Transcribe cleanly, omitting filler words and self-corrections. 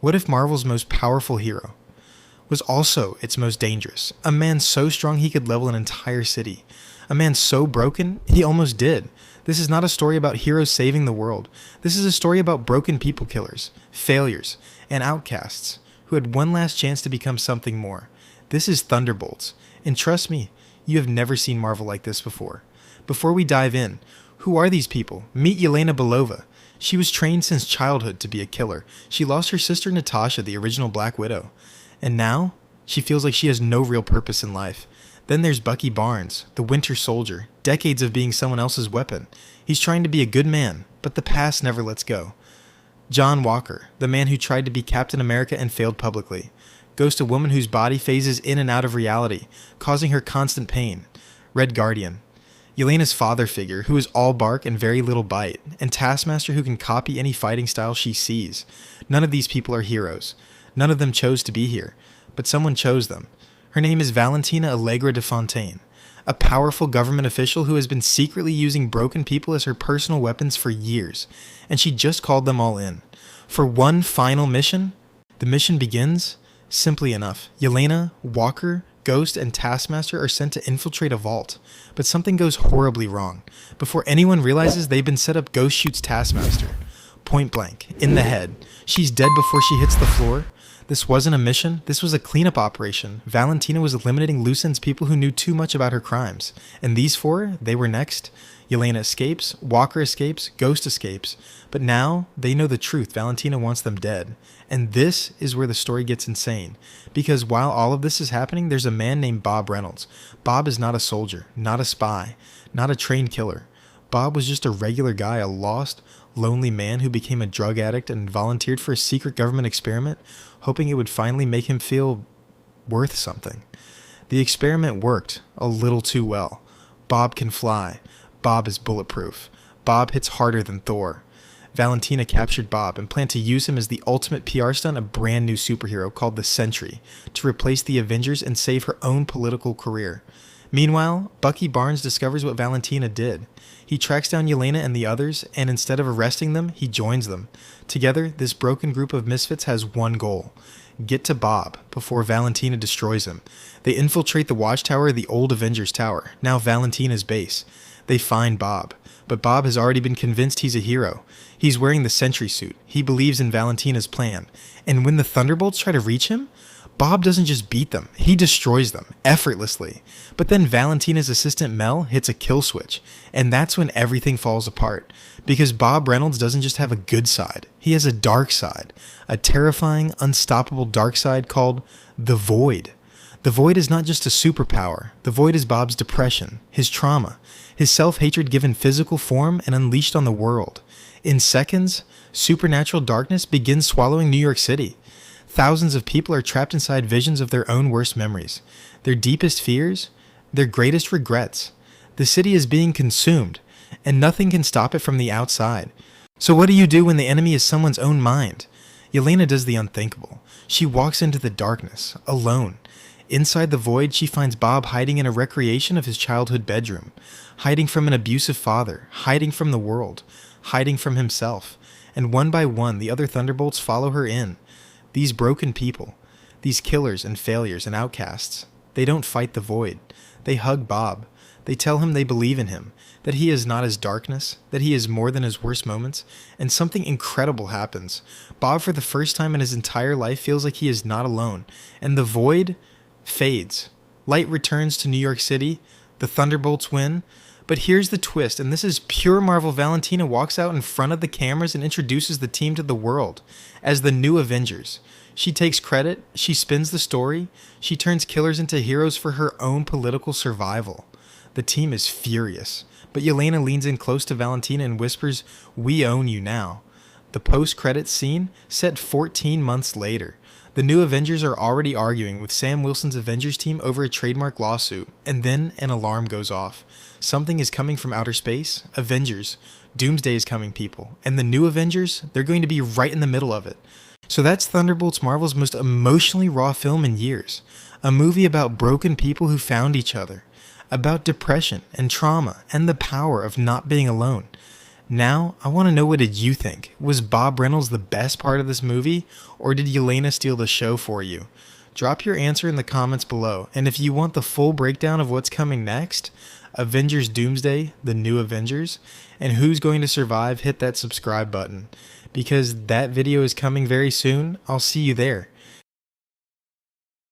What if Marvel's most powerful hero was also its most dangerous? A man so strong he could level an entire city. A man so broken, he almost did. This is not a story about heroes saving the world. This is a story about broken people killers, failures, and outcasts who had one last chance to become something more. This is Thunderbolts, and trust me, you have never seen Marvel like this before. Before we dive in, who are these people? Meet Yelena Belova. She was trained since childhood to be a killer. She lost her sister Natasha, the original Black Widow. And now, she feels like she has no real purpose in life. Then there's Bucky Barnes, the Winter Soldier, decades of being someone else's weapon. He's trying to be a good man, but the past never lets go. John Walker, the man who tried to be Captain America and failed publicly. Ghost, a woman whose body phases in and out of reality, causing her constant pain. Red Guardian. Yelena's father figure, who is all bark and very little bite, and Taskmaster, who can copy any fighting style she sees. None of these people are heroes. None of them chose to be here, but someone chose them. Her name is Valentina Allegra de Fontaine, a powerful government official who has been secretly using broken people as her personal weapons for years, and she just called them all in. For one final mission? The mission begins simply enough. Yelena, Walker, Ghost, and Taskmaster are sent to infiltrate a vault, but something goes horribly wrong. Before anyone realizes they've been set up, Ghost shoots Taskmaster. Point blank, in the head. She's dead before she hits the floor. This wasn't a mission, this was a cleanup operation. Valentina was eliminating loose ends, people who knew too much about her crimes. And these four, they were next. Yelena escapes, Walker escapes, Ghost escapes. But now, they know the truth. Valentina wants them dead. And this is where the story gets insane. Because while all of this is happening, there's a man named Bob Reynolds. Bob is not a soldier, not a spy, not a trained killer. Bob was just a regular guy, a lost, lonely man who became a drug addict and volunteered for a secret government experiment, hoping it would finally make him feel worth something. The experiment worked a little too well. Bob can fly. Bob is bulletproof. Bob hits harder than Thor. Valentina captured Bob and planned to use him as the ultimate PR stunt, a brand new superhero called the Sentry, to replace the Avengers and save her own political career. Meanwhile, Bucky Barnes discovers what Valentina did. He tracks down Yelena and the others, and instead of arresting them, he joins them. Together, this broken group of misfits has one goal: get to Bob before Valentina destroys him. They infiltrate the watchtower of the old Avengers Tower, now Valentina's base. They find Bob, but Bob has already been convinced he's a hero. He's wearing the Sentry suit. He believes in Valentina's plan. And when the Thunderbolts try to reach him, Bob doesn't just beat them, he destroys them, effortlessly. But then Valentina's assistant Mel hits a kill switch, and that's when everything falls apart. Because Bob Reynolds doesn't just have a good side, he has a dark side. A terrifying, unstoppable dark side called the Void. The Void is not just a superpower, the Void is Bob's depression, his trauma, his self-hatred given physical form and unleashed on the world. In seconds, supernatural darkness begins swallowing New York City. Thousands of people are trapped inside visions of their own worst memories, their deepest fears, their greatest regrets. The city is being consumed, and nothing can stop it from the outside. So what do you do when the enemy is someone's own mind? Yelena does the unthinkable. She walks into the darkness, alone. Inside the Void, she finds Bob hiding in a recreation of his childhood bedroom, hiding from an abusive father, hiding from the world, hiding from himself. And one by one, the other Thunderbolts follow her in. These broken people, these killers and failures and outcasts, they don't fight the Void. They hug Bob. They tell him they believe in him, that he is not his darkness, that he is more than his worst moments, and something incredible happens. Bob, for the first time in his entire life, feels like he is not alone, and the Void fades. Light returns to New York City, the Thunderbolts win, but here's the twist, and this is pure Marvel. Valentina walks out in front of the cameras and introduces the team to the world as the new Avengers. She takes credit, she spins the story, she turns killers into heroes for her own political survival. The team is furious, but Yelena leans in close to Valentina and whispers, "We own you now." The post-credits scene set 14 months later. The new Avengers are already arguing with Sam Wilson's Avengers team over a trademark lawsuit, and then an alarm goes off. Something is coming from outer space. Avengers. Doomsday is coming, people. And the new Avengers, they're going to be right in the middle of it. So that's Thunderbolts, Marvel's most emotionally raw film in years. A movie about broken people who found each other. About depression and trauma and the power of not being alone. Now, I want to know, what did you think? Was Bob Reynolds the best part of this movie, or did Yelena steal the show for you? Drop your answer in the comments below, and if you want the full breakdown of what's coming next, Avengers Doomsday, the new Avengers, and who's going to survive, hit that subscribe button, because that video is coming very soon. I'll see you there.